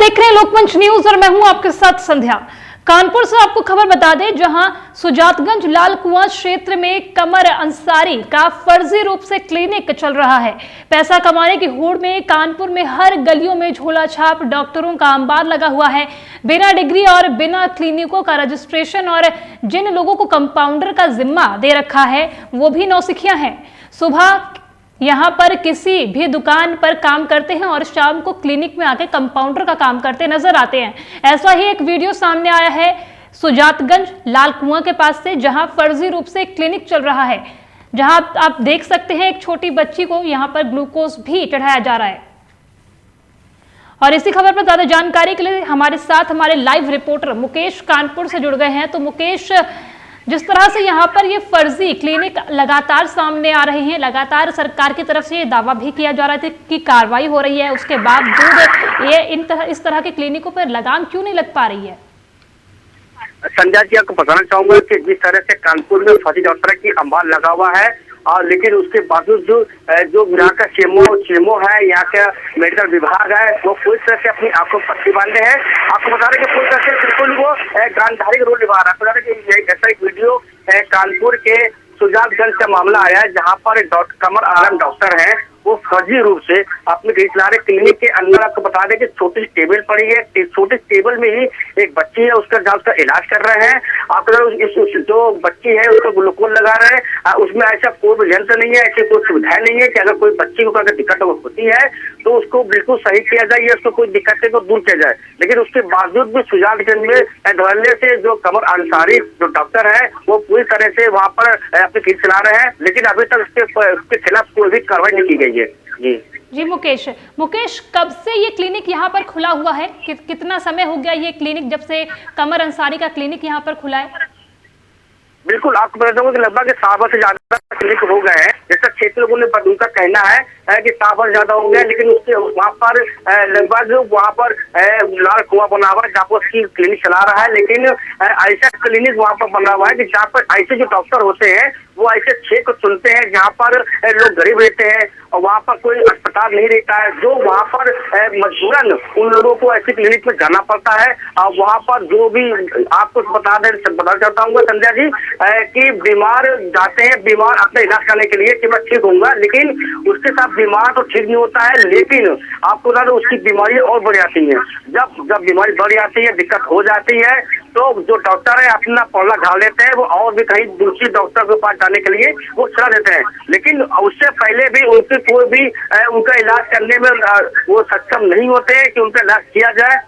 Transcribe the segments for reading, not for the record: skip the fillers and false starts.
देख रहे हैं लोकमंच न्यूज और मैं हूं आपके साथ संध्या। कानपुर से आपको खबर बता दें, जहां सुजातगंज लाल कुआं क्षेत्र में कमर अंसारी का फर्जी रूप से क्लिनिक चल रहा है। पैसा कमाने की होड़ में कानपुर में हर गलियों में झोला छाप डॉक्टरों का अंबार लगा हुआ है। बिना डिग्री और बिना क्लिनिकों का रजिस्ट्रेशन और जिन लोगों को कंपाउंडर का जिम्मा दे रखा है वो भी नौसिखियां हैं। सुबह यहाँ पर किसी भी दुकान पर काम करते हैं और शाम को क्लिनिक में आके कंपाउंडर का काम करते नजर आते हैं। ऐसा ही एक वीडियो सामने आया है सुजातगंज लाल कुआं के पास से, जहां फर्जी रूप से क्लिनिक चल रहा है, जहां आप देख सकते हैं एक छोटी बच्ची को यहाँ पर ग्लूकोज भी चढ़ाया जा रहा है। और इसी खबर पर ज्यादा जानकारी के लिए हमारे साथ हमारे लाइव रिपोर्टर मुकेश कानपुर से जुड़ गए हैं। तो मुकेश, जिस तरह से यहाँ पर ये फर्जी क्लिनिक लगातार सामने आ रहे हैं, लगातार सरकार की तरफ से ये दावा भी किया जा रहा था कि कार्रवाई हो रही है, उसके बावजूद ये इस तरह के क्लिनिकों पर लगाम क्यों नहीं लग पा रही है? संध्या जी, आपको बताना चाहूंगा कि जिस तरह से कानपुर में फर्जी डॉक्टर की अंबार लगा हुआ है, और लेकिन उसके बावजूद जो यहाँ का सीएमओ है, यहाँ का मेडिकल विभाग है, वो पूरी तरह से अपनी आंखों पर पट्टी बांधे हैं। आपको बता रहे कि पूरी तरह से बिल्कुल वो गांधारी रोल निभा रहा है। बता रहे कि ऐसा एक वीडियो कानपुर के सुजातगंज का मामला आया है, जहाँ पर कमर आलम डॉक्टर है, वो फर्जी रूप से अपने चला रहे क्लिनिक के अंदर। आपको बता दें कि छोटी सी टेबल पड़ी है, छोटी टेबल में ही एक बच्ची है, उसका उसका इलाज कर रहे हैं। आपको जो बच्ची है उसको ग्लूकोज लगा रहे हैं। उसमें ऐसा कोई यंत्र नहीं है, ऐसी कोई सुविधा नहीं है कि अगर कोई बच्ची को अगर दिक्कत होती है तो उसको बिल्कुल सही किया जाए या उसको कोई दिक्कत है तो दूर किया जाए। लेकिन उसके बावजूद भी सुजातगंज में धड़ल्ले से जो कमर अंसारी जो डॉक्टर है, वो पूरी तरह से वहाँ पर अपनी क्लिनिक चला रहे हैं, लेकिन अभी तक उसके खिलाफ कोई भी कार्रवाई नहीं की गई है। जी मुकेश, कब से ये क्लिनिक यहाँ पर खुला हुआ है? कितना समय हो गया ये क्लिनिक जब से कमर अंसारी का क्लिनिक यहाँ पर खुला है? बिल्कुल, आपको बता दूंगा कि लगभग 7 वर्ष से ज्यादा क्लिनिक हो गए हैं। जैसा क्षेत्र लोगों ने उनका कहना है कि 7 वर्ष ज्यादा हो गया, लेकिन उसके वहाँ पर लगभग वहाँ पर लाल कुआं बना हुआ है जहाँ पर उसकी क्लिनिक चला रहा है। लेकिन ऐसा क्लिनिक वहाँ पर बना हुआ है कि जहाँ पर ऐसे जो डॉक्टर होते हैं वो ऐसे क्षेत्र चुनते हैं जहाँ पर लोग गरीब रहते हैं और वहाँ पर कोई अस्पताल नहीं रहता है, जो वहाँ पर मजबूरन उन लोगों को ऐसी क्लिनिक में जाना पड़ता है। और वहाँ पर जो भी आपको बताना चाहता हूँ संध्या जी कि बीमार जाते हैं, बीमार अपने इलाज करने के लिए कि मैं ठीक होऊंगा, लेकिन उसके साथ बीमार तो ठीक नहीं होता है, लेकिन आपको बता दें उसकी बीमारी और बढ़ जाती है। जब बीमारी बढ़ जाती है, दिक्कत हो जाती है, तो जो डॉक्टर है अपना पौला ढाल लेते हैं, वो और भी कहीं दूसरी डॉक्टर के पास जाने के लिए वो चला देते हैं। लेकिन उससे पहले भी उनकी कोई भी उनका इलाज करने में वो सक्षम नहीं होते हैं कि उनका इलाज किया जाए,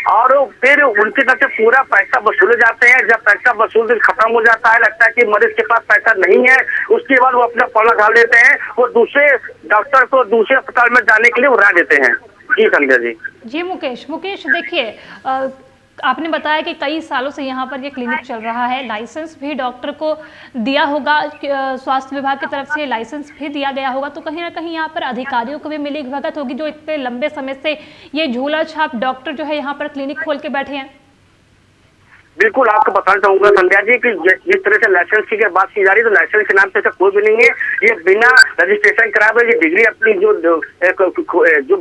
और फिर उनकी तरफ से पूरा पैसा वसूले जाते हैं। जब पैसा वसूल खत्म हो जाता है, लगता है कि मरीज के पास पैसा नहीं है, उसके बाद वो अपना पौला ढाल लेते हैं, वो दूसरे डॉक्टर को दूसरे अस्पताल में जाने के लिए वो राह देते हैं। जी संध्या जी। जी मुकेश, देखिए आपने बताया कि कई सालों से यहाँ पर ये क्लिनिक चल रहा है, लाइसेंस भी डॉक्टर को दिया होगा, स्वास्थ्य विभाग की तरफ से लाइसेंस भी दिया गया होगा, तो कहीं ना कहीं यहाँ पर अधिकारियों को भी मिली भगत होगी जो इतने लंबे समय से ये झोला छाप डॉक्टर जो है यहाँ पर क्लिनिक खोल के बैठे हैं। बिल्कुल, आपको बताना चाहूंगा संध्या जी कि जिस तरह से लाइसेंस की बात की जा रही है, तो लाइसेंस के नाम पे कोई भी नहीं है। ये बिना रजिस्ट्रेशन कराए हुए ये डिग्री अपनी जो बिना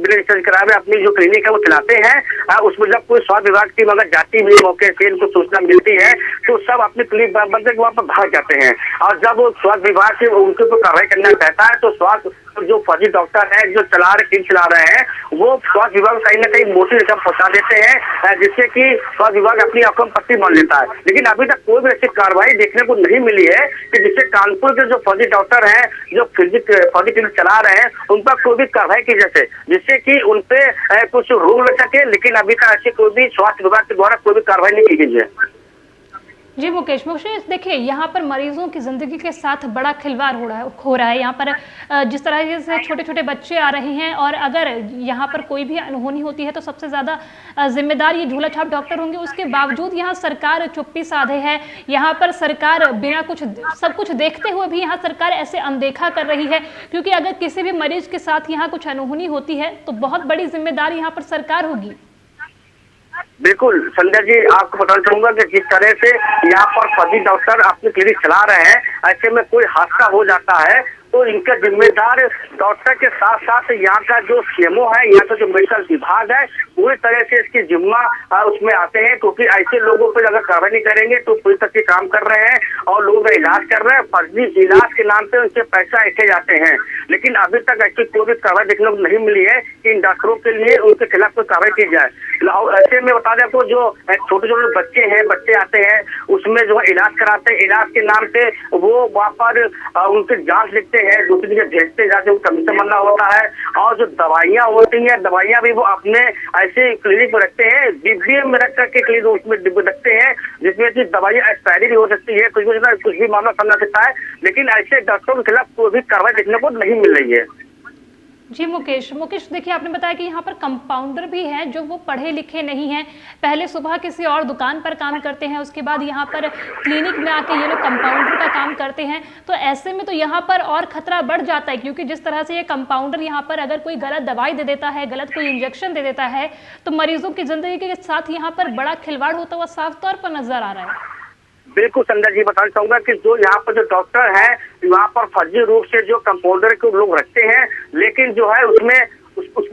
रजिस्ट्रेशन कराए हुए अपनी जो क्लिनिक है वो चलाते हैं। उसमें जब कोई स्वास्थ्य विभाग की मगर जाती हुई मौके से इनको सूचना मिलती है तो सब अपनी क्लिनिक बंद करके वहाँ पर भाग जाते हैं। और जब स्वास्थ्य विभाग से उनके ऊपर कार्रवाई करना चाहता है तो स्वास्थ्य जो फर्जी डॉक्टर है जो क्लिनिक चला रहे हैं, वो स्वास्थ्य विभाग कहीं ना कहीं मोटी रकम पहुंचा देते हैं, जिससे कि स्वास्थ्य विभाग अपनी आंखों में पट्टी मान लेता है। लेकिन अभी तक कोई भी ऐसी कार्रवाई देखने को नहीं मिली है कि जिससे कानपुर के जो फर्जी डॉक्टर हैं जो फर्जी क्लिनिक चला रहे हैं उन पर कोई भी कार्रवाई की जाए, जिससे कि उनपे कुछ रोक लग सके। लेकिन अभी तक ऐसी कोई भी स्वास्थ्य विभाग के द्वारा कोई भी कार्रवाई नहीं की गई है। जी मुकेश, देखिए यहाँ पर मरीजों की जिंदगी के साथ बड़ा खिलवाड़ हो रहा है। यहाँ पर जिस तरह से छोटे छोटे बच्चे आ रहे हैं, और अगर यहाँ पर कोई भी अनहोनी होती है तो सबसे ज़्यादा जिम्मेदार ये झोला छाप डॉक्टर होंगे। उसके बावजूद यहाँ सरकार चुप्पी साधे है। यहाँ पर सरकार बिना सब कुछ देखते हुए भी यहाँ सरकार ऐसे अनदेखा कर रही है, क्योंकि अगर किसी भी मरीज के साथ यहाँ कुछ अनहोनी होती है तो बहुत बड़ी जिम्मेदारी यहाँ पर सरकार होगी। बिल्कुल संध्या जी, आपको बताना चाहूंगा कि जिस तरह से यहाँ पर फर्जी डॉक्टर अपनी क्लिनिक चला रहे हैं, ऐसे में कोई हादसा हो जाता है तो इनका जिम्मेदार डॉक्टर के साथ साथ यहाँ का जो सीएमओ है, यहाँ का जो मेडिकल विभाग है, पूरी तरह से इसकी जिम्मा उसमें आते हैं, क्योंकि ऐसे लोगों पर अगर कार्रवाई नहीं करेंगे तो पूरी तरह से काम कर रहे हैं और लोगों का इलाज कर रहे हैं। फर्जी इलाज के नाम पे उनसे पैसा ऐंठे जाते हैं, लेकिन अभी तक ऐसी कोई भी कार्रवाई देखने को नहीं मिली है कि इन डॉक्टरों के लिए उनके खिलाफ कोई कार्रवाई की जाए। ऐसे में बता दें आपको, जो छोटे छोटे बच्चे आते हैं, उसमें जो है इलाज कराते हैं, इलाज के नाम से वो वहाँ पर उनकी जांच लिखते हैं, दूसरी जगह भेजते हैं, जहाँ से उनको कमीशन बनना होता है। और जो दवाइयाँ होती हैं, दवाइयाँ भी वो अपने ऐसे क्लिनिक में रखते हैं, डिब्बे में रख करके क्लिनिक उसमें डिब्बे रखते हैं, जिसमें की दवाइयाँ एक्सपायरी भी हो सकती है, कुछ भी मामला सामने आ सकता है, लेकिन ऐसे डॉक्टरों के खिलाफ कोई भी कार्रवाई देखने को नहीं मिल रही है। जी मुकेश देखिए, आपने बताया कि यहाँ पर कंपाउंडर भी हैं जो वो पढ़े लिखे नहीं हैं, पहले सुबह किसी और दुकान पर काम करते हैं, उसके बाद यहाँ पर क्लिनिक में आके ये लोग कंपाउंडर का काम करते हैं। तो ऐसे में तो यहाँ पर और खतरा बढ़ जाता है, क्योंकि जिस तरह से ये कंपाउंडर यहाँ पर अगर कोई गलत दवाई दे देता है, गलत कोई इंजेक्शन दे देता है, तो मरीजों की जिंदगी के साथ यहाँ पर बड़ा खिलवाड़ होता हुआ साफ तौर पर नजर आ रहा है। बिल्कुल संध्या जी, बताना चाहूंगा कि जो यहाँ पर जो डॉक्टर है, वहाँ पर फर्जी रूप से जो कंपाउंडर को लोग रखते हैं, लेकिन जो है उसमें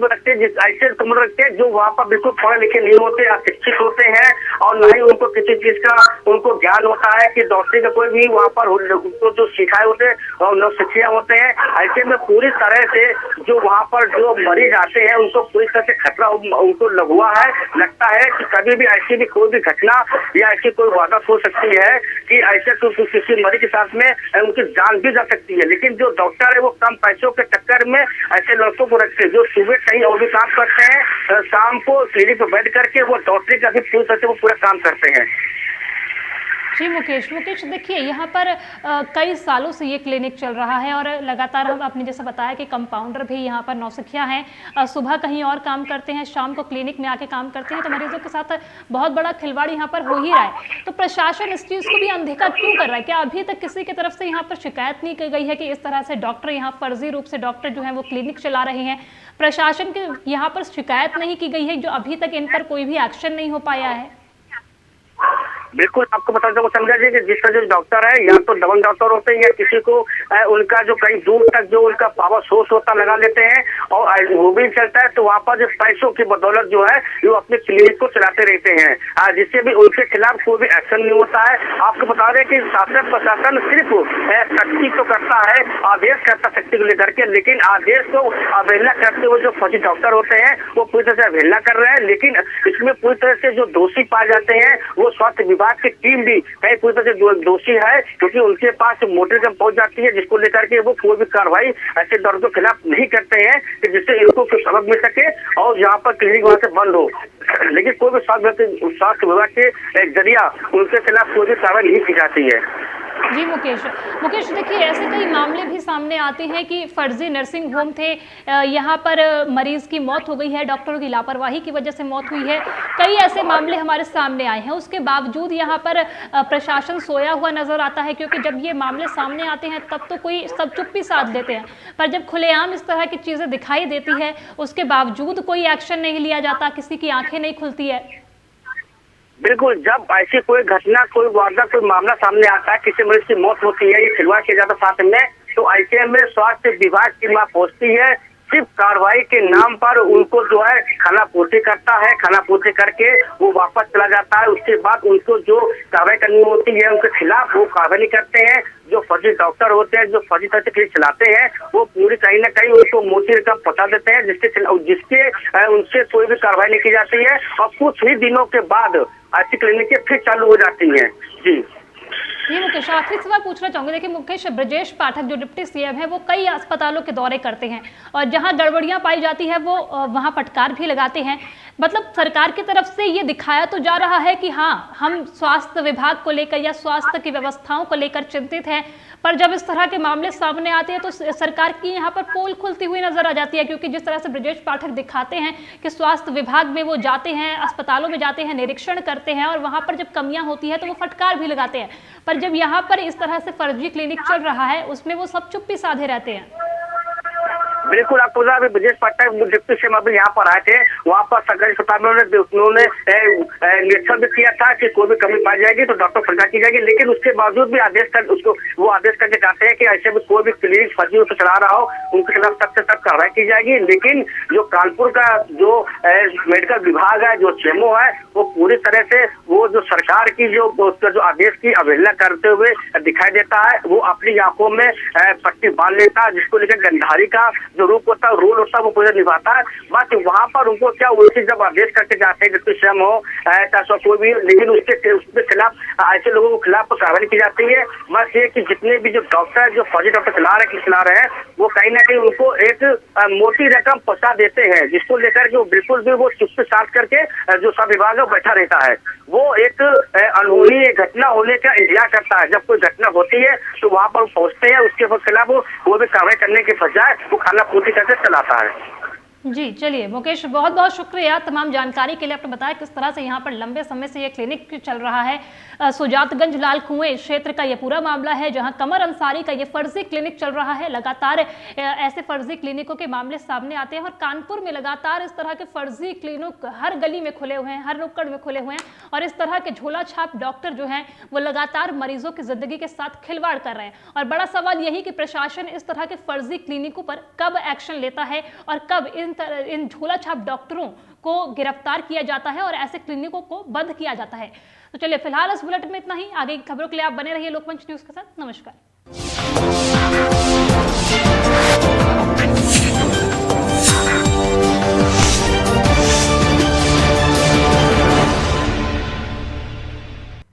रखते हैं, जिस ऐसे कंपाउंडर रखते हैं जो वहाँ पर बिल्कुल पढ़े लिखे नहीं होते, अशिक्षित होते हैं, और न ही उनको किसी चीज का उनको ज्ञान होता है कि डॉक्टरी का कोई भी वहाँ पर उनको जो सिखाए होते हैं और नौसिखिया होते हैं। ऐसे में पूरी तरह से जो वहाँ पर जो मरीज आते हैं, उनको पूरी तरह से खतरा उनको लगुआ है। लगता है कि कभी भी ऐसी भी कोई भी घटना या ऐसी कोई वारदात हो सकती है कि ऐसे किसी मरीज के साथ में उनकी जान भी जा सकती है। लेकिन जो डॉक्टर है वो कम पैसों के चक्कर में ऐसे लड़कों को रखते हैं, जो सुबह कहीं और भी काम करते हैं, शाम को क्लिनिक पर बैठ करके वो डॉक्टरी का भी पूरी तरह से वो पूरा काम करते हैं। जी मुकेश देखिए, यहाँ पर कई सालों से ये क्लिनिक चल रहा है और लगातार हम आपने जैसा बताया कि कंपाउंडर भी यहाँ पर नौसिखिया हैं, सुबह कहीं और काम करते हैं, शाम को क्लिनिक में आके काम करते हैं, तो मरीजों के साथ बहुत बड़ा खिलवाड़ यहाँ पर हो ही रहा है। तो प्रशासन इस चीज़ को भी अनदेखा क्यों कर रहा है? क्या अभी तक किसी की तरफ से यहाँ पर शिकायत नहीं की गई है कि इस तरह से डॉक्टर यहाँ फर्जी रूप से डॉक्टर जो है वो क्लिनिक चला रहे हैं? प्रशासन के यहाँ पर शिकायत नहीं की गई है, जो अभी तक इन पर कोई भी एक्शन नहीं हो पाया है? बिल्कुल, आपको बता दूं संध्या जी कि जिस तरह जो डॉक्टर है, या तो डबल डॉक्टर होते हैं, या किसी को उनका जो कहीं दूर तक जो उनका पावर सोर्स होता लगा लेते हैं, और वो भी चलता है, तो वहाँ पर जो पैसों की बदौलत जो है वो अपने क्लिनिक को चलाते रहते हैं, जिससे भी उनके खिलाफ कोई भी एक्शन नहीं होता है। आपको बता दें कि शासन प्रशासन सिर्फ सख्ती तो करता है, आदेश करता शक्ति को लेकर के, लेकिन आदेश को अवहेलना करते हुए जो फर्जी डॉक्टर होते हैं वो पूरी तरह से अवहेलना कर रहे हैं। लेकिन इसमें पूरी तरह से जो दोषी पाए जाते हैं वो स्वास्थ्य विभाग की टीम भी कहीं पूरी तरह से दोषी है, क्योंकि उनके पास मोटर जब पहुंच जाती है, जिसको लेकर के वो कोई भी कार्रवाई ऐसे डॉक्टर के खिलाफ नहीं करते हैं कि जिससे इनको कुछ सबक मिल सके और यहाँ पर क्लिनिक वहां से बंद हो। लेकिन कोई भी स्वास्थ्य विभाग के जरिया उनके खिलाफ कोई भी कार्रवाई नहीं की जाती है। जी मुकेश देखिए, ऐसे कई मामले भी सामने आते हैं कि फर्जी नर्सिंग होम थे, यहाँ पर मरीज की मौत हो गई है, डॉक्टरों की लापरवाही की वजह से मौत हुई है, कई ऐसे मामले हमारे सामने आए हैं। उसके बावजूद यहाँ पर प्रशासन सोया हुआ नजर आता है, क्योंकि जब ये मामले सामने आते हैं तब तो कोई सब चुप्पी साध लेते हैं, पर जब खुलेआम इस तरह की चीज़ें दिखाई देती है उसके बावजूद कोई एक्शन नहीं लिया जाता, किसी की आंखें नहीं खुलती है। बिल्कुल, जब ऐसी कोई घटना, कोई वारदात, कोई मामला सामने आता है, किसी मरीज की मौत होती है, ये खिलवाड़ किया जाता साथ में, तो ऐसे में स्वास्थ्य विभाग की मां पहुंचती है, सिर्फ कार्रवाई के नाम पर उनको जो है खाना पूर्ति करता है, खाना पूर्ति करके वो वापस चला जाता है। उसके बाद उनको जो कार्रवाई करनी होती है उनके खिलाफ वो कार्रवाई करते हैं। जो फर्जी डॉक्टर होते हैं, जो फर्जी तरह से क्लिनिक चलाते हैं, वो पूरी कहीं ना कहीं उनको मोटी रकम पहुंचा देते हैं, जिसके उनसे कोई भी कार्रवाई नहीं की जाती है, और कुछ ही दिनों के बाद ऐसी क्लिनिकें फिर चालू हो जाती हैं। जी ये मुकेश, आखिरी सवाल पूछना चाहूंगी। देखिए मुकेश, ब्रजेश पाठक जो डिप्टी सीएम है वो कई अस्पतालों के दौरे करते हैं और जहां गड़बड़ियां पाई जाती है वो वहां फटकार भी लगाते हैं। मतलब सरकार की तरफ से ये दिखाया तो जा रहा है कि हाँ, हम स्वास्थ्य विभाग को लेकर या स्वास्थ्य की व्यवस्थाओं को लेकर चिंतित हैं, पर जब इस तरह के मामले सामने आते हैं तो सरकार की यहाँ पर पोल खुलती हुई नजर आ जाती है। क्योंकि जिस तरह से ब्रजेश पाठक दिखाते हैं कि स्वास्थ्य विभाग में वो जाते हैं, अस्पतालों में जाते हैं, निरीक्षण करते हैं और वहाँ पर जब कमियां होती है तो वो फटकार भी लगाते हैं, पर जब यहाँ पर इस तरह से फर्जी क्लिनिक चल रहा है उसमें वो सब चुप्पी साधे रहते हैं। बिल्कुल आपको बता दें, ब्रजेश पाठक डिप्टी सीएम अभी यहाँ पर आए थे। वहाँ पर सरकारी अस्पताल में उन्होंने निरीक्षण भी किया था कि कोई भी कमी पाई जाएगी तो डॉक्टर फर्जा की जाएगी, लेकिन उसके बावजूद भी वो आदेश करके चाहते हैं कि ऐसे में कोई भी क्लिनिक फर्जी रूप से चला रहा हो उनके खिलाफ सख्त से सख्त कार्रवाई की जाएगी। लेकिन जो कानपुर का जो मेडिकल विभाग है, जो सीएमओ है, वो पूरी तरह से वो जो सरकार की जो आदेश की अवहेलना करते हुए दिखाई देता है। वो अपनी आंखों में पट्टी बांध लेता है, जिसको लेकर गंधारी का जो रूप होता है, रोल होता है, वो पूरा निभाता है। बस वहाँ पर उनको क्या उसी जब आदेश करके जाते हैं डिप्टी सीएम हो चाहे कोई भी, लेकिन उसके खिलाफ ऐसे लोगों के खिलाफ कार्रवाई की जाती है। बस ये कि जितने भी जो डॉक्टर जो फर्जी डॉक्टर चला रहे हैं वो कहीं ना कहीं उनको एक मोटी रकम पहुंचा देते हैं, जिसको लेकर के वो बिल्कुल भी वो चुप्पी साध करके जो सब विभाग है बैठा रहता है। वो एक अनहोनी घटना होने का इंतजार करता है। जब कोई घटना होती है तो वहां पर पहुंचते हैं, उसके खिलाफ वो भी कार्रवाई करने के बजाय वो खाना पूरी करके चलाता है। जी चलिए मुकेश, बहुत बहुत शुक्रिया तमाम जानकारी के लिए। आपने बताया किस तरह से यहाँ पर लंबे समय से ये क्लिनिक चल रहा है। सुजातगंज लाल कुएं क्षेत्र का ये पूरा मामला है, जहाँ कमर अंसारी का ये फर्जी क्लिनिक चल रहा है। लगातार ऐसे फर्जी क्लिनिकों के मामले सामने आते हैं और कानपुर में लगातार इस तरह के फर्जी क्लिनिक हर गली में खुले हुए हैं, हर नुक्कड़ में खुले हुए हैं और इस तरह के झोला छाप डॉक्टर जो हैं वो लगातार मरीजों की जिंदगी के साथ खिलवाड़ कर रहे हैं। और बड़ा सवाल यही कि प्रशासन इस तरह के फर्जी क्लिनिकों पर कब एक्शन लेता है और कब इन झोला छाप डॉक्टरों को गिरफ्तार किया जाता है और ऐसे क्लिनिकों को बंद किया जाता है। तो चलिए फिलहाल इस बुलेटिन में इतना ही। आगे की खबरों के लिए आप बने रहिए लोकमंच न्यूज के साथ। नमस्कार।